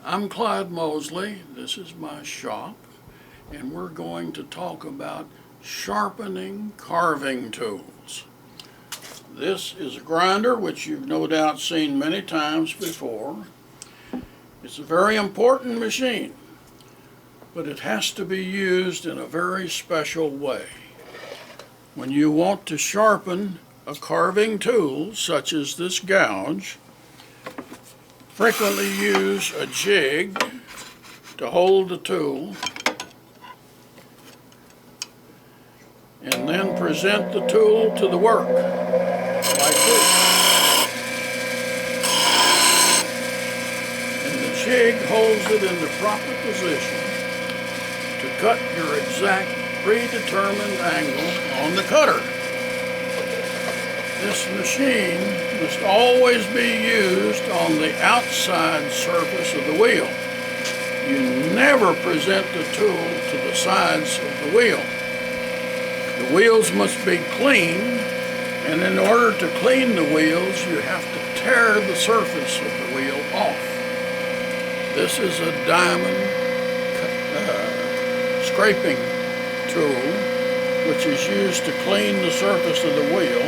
I'm Clyde Mosley. This is my shop, and we're going to talk about sharpening carving tools. This is a grinder which you've no doubt seen many times before. It's a very important machine, but it has to be used in a very special way. When you want to sharpen a carving tool, such as this gouge, frequently use a jig to hold the tool and then present the tool to the work like this. And the jig holds it in the proper position to cut your exact predetermined angle on the cutter. This machine must always be used on the outside surface of the wheel. You never present the tool to the sides of the wheel. The wheels must be clean, and in order to clean the wheels, you have to tear the surface of the wheel off. This is a diamond scraping tool, which is used to clean the surface of the wheel.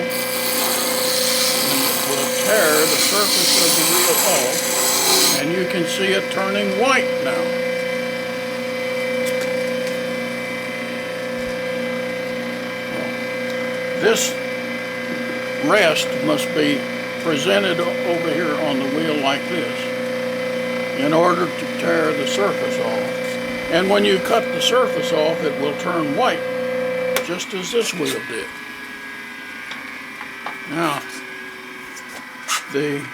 Will tear the surface of the wheel off, and you can see it turning white now. This rest must be presented over here on the wheel like this in order to tear the surface off. And when you cut the surface off, it will turn white, just as this wheel did. Now, these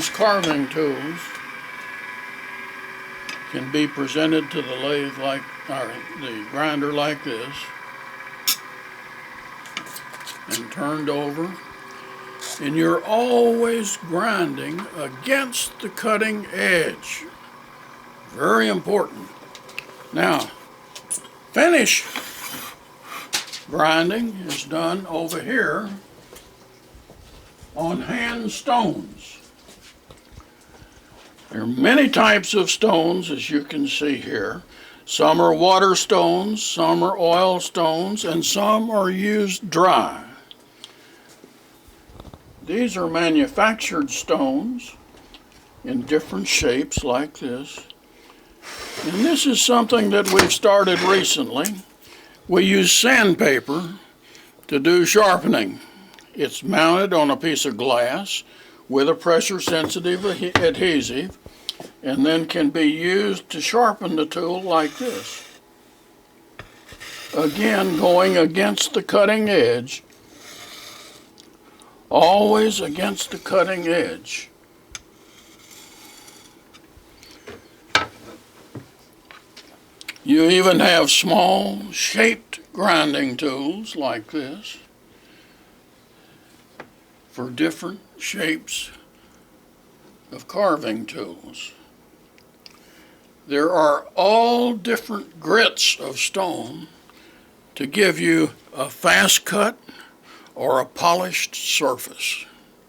carving tools can be presented to the lathe or the grinder like this and turned over, and you're always grinding against the cutting edge. Very important. Now, finish grinding is done over here on hand stones. There are many types of stones, as you can see here. Some are water stones, some are oil stones, and some are used dry. These are manufactured stones in different shapes like this. And this is something that we've started recently. We use sandpaper to do sharpening. It's mounted on a piece of glass with a pressure-sensitive adhesive, and then can be used to sharpen the tool like this. Again, going against the cutting edge, always against the cutting edge. You even have small shaped grinding tools like this for different shapes of carving tools. There are all different grits of stone to give you a fast cut or a polished surface.